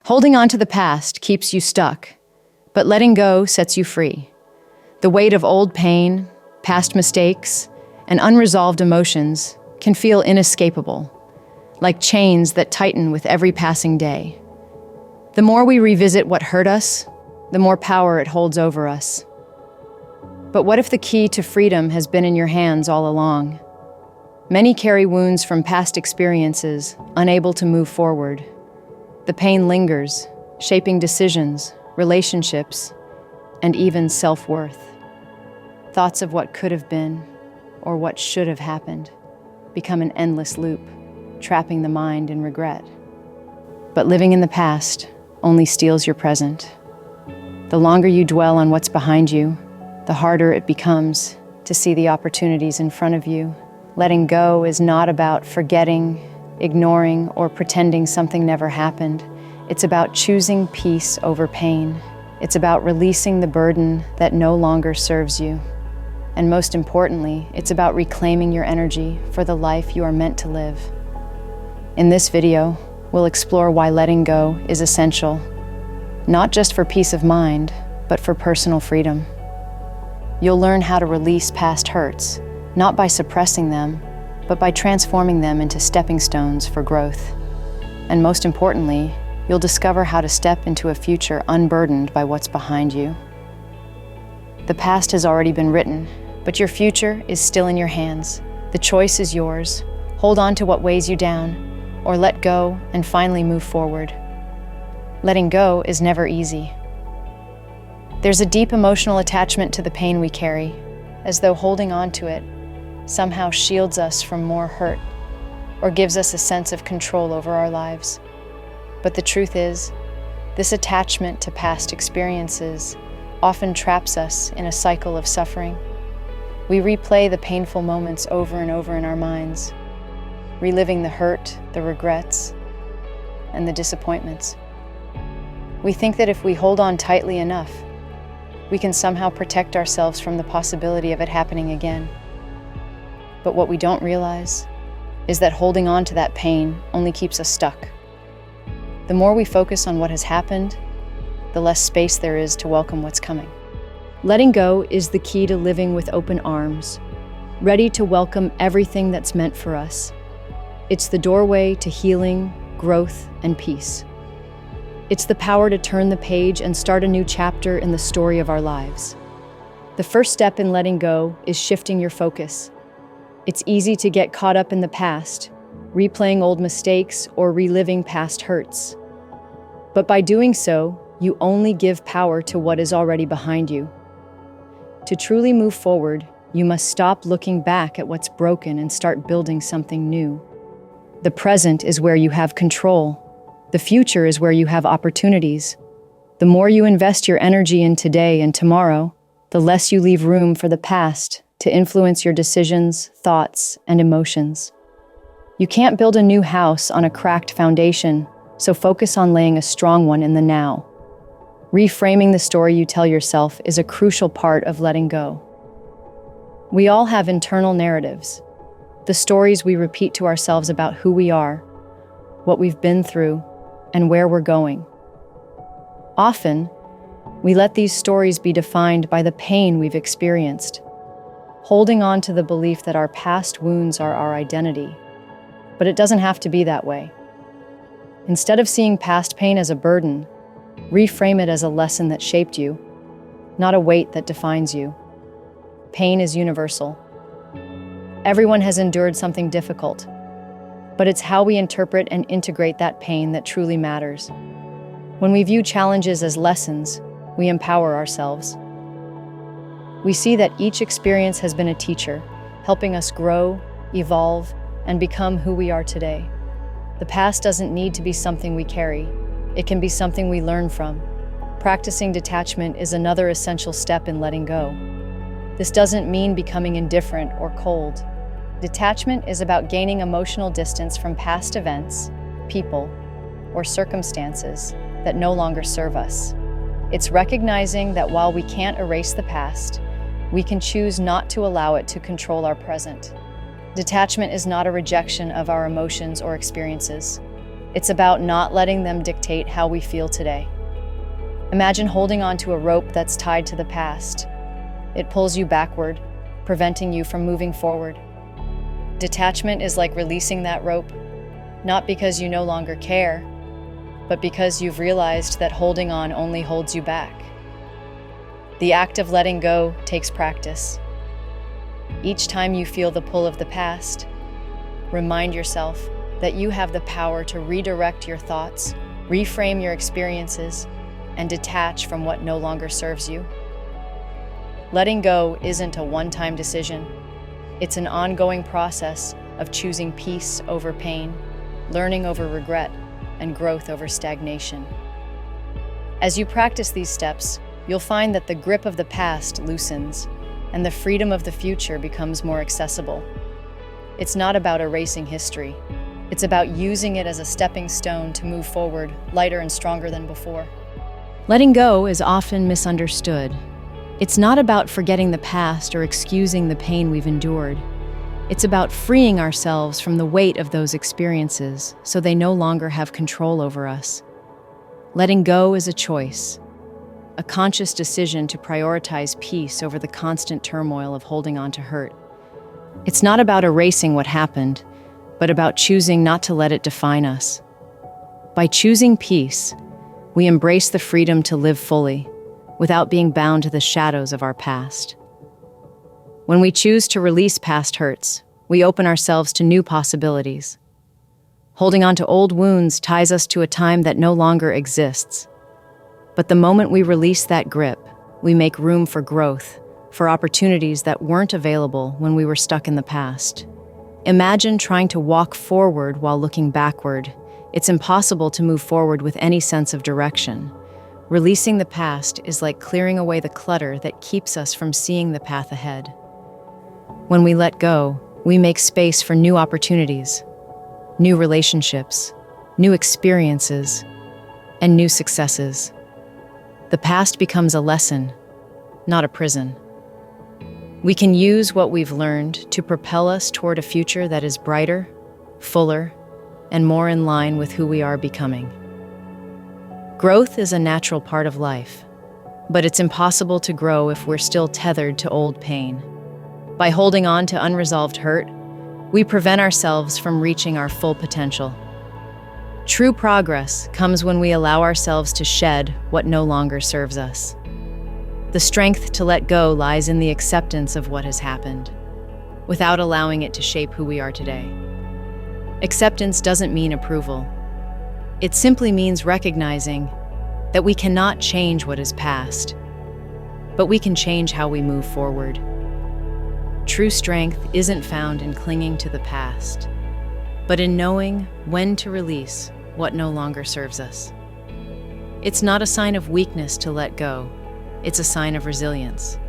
Holding on to the past keeps you stuck, but letting go sets you free. The weight of old pain, past mistakes, and unresolved emotions can feel inescapable, like chains that tighten with every passing day. The more we revisit what hurt us, the more power it holds over us. But what if the key to freedom has been in your hands all along? Many carry wounds from past experiences, unable to move forward. The pain lingers, shaping decisions, relationships, and even self-worth. Thoughts of what could have been, or what should have happened, become an endless loop, trapping the mind in regret. But living in the past only steals your present. The longer you dwell on what's behind you, the harder it becomes to see the opportunities in front of you. Letting go is not about forgetting, ignoring, or pretending something never happened. It's about choosing peace over pain. It's about releasing the burden that no longer serves you. And most importantly, it's about reclaiming your energy for the life you are meant to live. In this video, we'll explore why letting go is essential, not just for peace of mind, but for personal freedom. You'll learn how to release past hurts, not by suppressing them, but by transforming them into stepping stones for growth. And most importantly, you'll discover how to step into a future unburdened by what's behind you. The past has already been written, but your future is still in your hands. The choice is yours. Hold on to what weighs you down, or let go and finally move forward. Letting go is never easy. There's a deep emotional attachment to the pain we carry, as though holding on to it somehow shields us from more hurt or gives us a sense of control over our lives. But the truth is, this attachment to past experiences often traps us in a cycle of suffering. We replay the painful moments over and over in our minds, reliving the hurt, the regrets, and the disappointments. We think that if we hold on tightly enough, we can somehow protect ourselves from the possibility of it happening again. But what we don't realize is that holding on to that pain only keeps us stuck. The more we focus on what has happened, the less space there is to welcome what's coming. Letting go is the key to living with open arms, ready to welcome everything that's meant for us. It's the doorway to healing, growth, and peace. It's the power to turn the page and start a new chapter in the story of our lives. The first step in letting go is shifting your focus. It's easy to get caught up in the past, replaying old mistakes or reliving past hurts. But by doing so, you only give power to what is already behind you. To truly move forward, you must stop looking back at what's broken and start building something new. The present is where you have control. The future is where you have opportunities. The more you invest your energy in today and tomorrow, the less you leave room for the past to influence your decisions, thoughts, and emotions. You can't build a new house on a cracked foundation, so focus on laying a strong one in the now. Reframing the story you tell yourself is a crucial part of letting go. We all have internal narratives, the stories we repeat to ourselves about who we are, what we've been through, and where we're going. Often, we let these stories be defined by the pain we've experienced, holding on to the belief that our past wounds are our identity. But it doesn't have to be that way. Instead of seeing past pain as a burden, reframe it as a lesson that shaped you, not a weight that defines you. Pain is universal. Everyone has endured something difficult, but it's how we interpret and integrate that pain that truly matters. When we view challenges as lessons, we empower ourselves. We see that each experience has been a teacher, helping us grow, evolve, and become who we are today. The past doesn't need to be something we carry. It can be something we learn from. Practicing detachment is another essential step in letting go. This doesn't mean becoming indifferent or cold. Detachment is about gaining emotional distance from past events, people, or circumstances that no longer serve us. It's recognizing that while we can't erase the past, we can choose not to allow it to control our present. Detachment is not a rejection of our emotions or experiences. It's about not letting them dictate how we feel today. Imagine holding on to a rope that's tied to the past. It pulls you backward, preventing you from moving forward. Detachment is like releasing that rope, not because you no longer care, but because you've realized that holding on only holds you back. The act of letting go takes practice. Each time you feel the pull of the past, remind yourself that you have the power to redirect your thoughts, reframe your experiences, and detach from what no longer serves you. Letting go isn't a one-time decision. It's an ongoing process of choosing peace over pain, learning over regret, and growth over stagnation. As you practice these steps, you'll find that the grip of the past loosens, and the freedom of the future becomes more accessible. It's not about erasing history. It's about using it as a stepping stone to move forward, lighter and stronger than before. Letting go is often misunderstood. It's not about forgetting the past or excusing the pain we've endured. It's about freeing ourselves from the weight of those experiences so they no longer have control over us. Letting go is a choice, a conscious decision to prioritize peace over the constant turmoil of holding on to hurt. It's not about erasing what happened, but about choosing not to let it define us. By choosing peace, we embrace the freedom to live fully, without being bound to the shadows of our past. When we choose to release past hurts, we open ourselves to new possibilities. Holding on to old wounds ties us to a time that no longer exists. But the moment we release that grip, we make room for growth, for opportunities that weren't available when we were stuck in the past. Imagine trying to walk forward while looking backward. It's impossible to move forward with any sense of direction. Releasing the past is like clearing away the clutter that keeps us from seeing the path ahead. When we let go, we make space for new opportunities, new relationships, new experiences, and new successes. The past becomes a lesson, not a prison. We can use what we've learned to propel us toward a future that is brighter, fuller, and more in line with who we are becoming. Growth is a natural part of life, but it's impossible to grow if we're still tethered to old pain. By holding on to unresolved hurt, we prevent ourselves from reaching our full potential. True progress comes when we allow ourselves to shed what no longer serves us. The strength to let go lies in the acceptance of what has happened, without allowing it to shape who we are today. Acceptance doesn't mean approval. It simply means recognizing that we cannot change what is past, but we can change how we move forward. True strength isn't found in clinging to the past, but in knowing when to release what no longer serves us. It's not a sign of weakness to let go, it's a sign of resilience.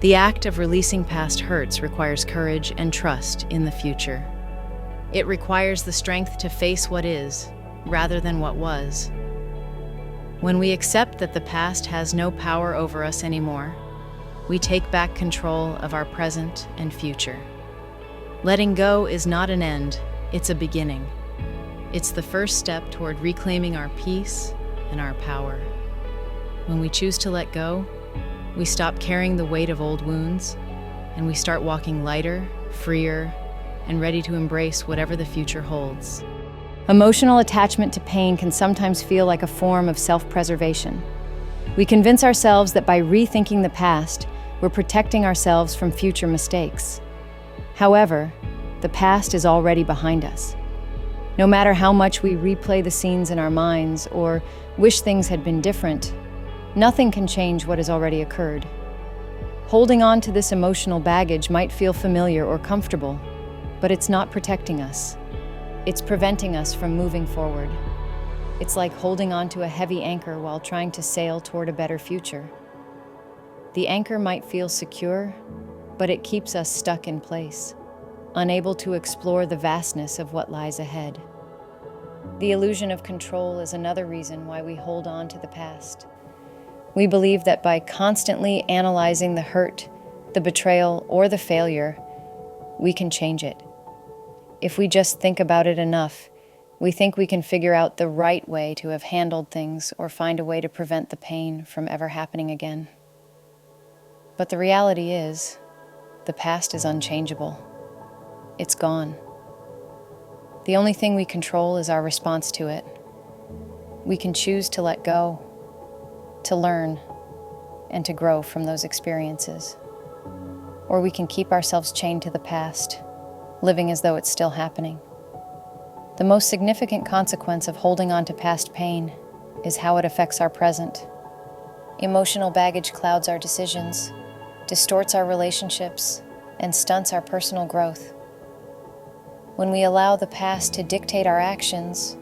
The act of releasing past hurts requires courage and trust in the future. It requires the strength to face what is, rather than what was. When we accept that the past has no power over us anymore, we take back control of our present and future. Letting go is not an end, it's a beginning. It's the first step toward reclaiming our peace and our power. When we choose to let go, we stop carrying the weight of old wounds, and we start walking lighter, freer, and ready to embrace whatever the future holds. Emotional attachment to pain can sometimes feel like a form of self-preservation. We convince ourselves that by rethinking the past, we're protecting ourselves from future mistakes. However, the past is already behind us. No matter how much we replay the scenes in our minds or wish things had been different, nothing can change what has already occurred. Holding on to this emotional baggage might feel familiar or comfortable, but it's not protecting us. It's preventing us from moving forward. It's like holding on to a heavy anchor while trying to sail toward a better future. The anchor might feel secure, but it keeps us stuck in place, unable to explore the vastness of what lies ahead. The illusion of control is another reason why we hold on to the past. We believe that by constantly analyzing the hurt, the betrayal, or the failure, we can change it. If we just think about it enough, We think we can figure out the right way to have handled things or find a way to prevent the pain from ever happening again. But the reality is, the past is unchangeable. It's gone. The only thing we control is our response to it. We can choose to let go, to learn, and to grow from those experiences. Or we can keep ourselves chained to the past, living as though it's still happening. The most significant consequence of holding on to past pain is how it affects our present. Emotional baggage clouds our decisions, distorts our relationships, and stunts our personal growth. When we allow the past to dictate our actions,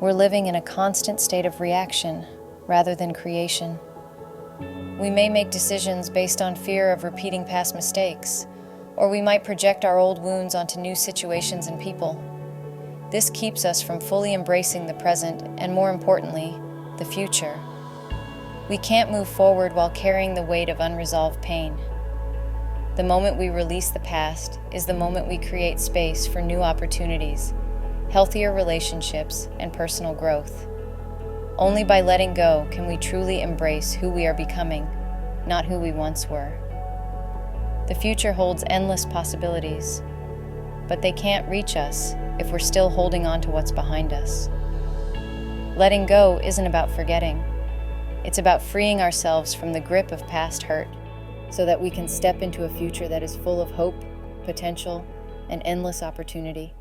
we're living in a constant state of reaction rather than creation. We may make decisions based on fear of repeating past mistakes, or we might project our old wounds onto new situations and people. This keeps us from fully embracing the present and, more importantly, the future. We can't move forward while carrying the weight of unresolved pain. The moment we release the past is the moment we create space for new opportunities, healthier relationships, and personal growth. Only by letting go can we truly embrace who we are becoming, not who we once were. The future holds endless possibilities, but they can't reach us if we're still holding on to what's behind us. Letting go isn't about forgetting. It's about freeing ourselves from the grip of past hurt so that we can step into a future that is full of hope, potential, and endless opportunity.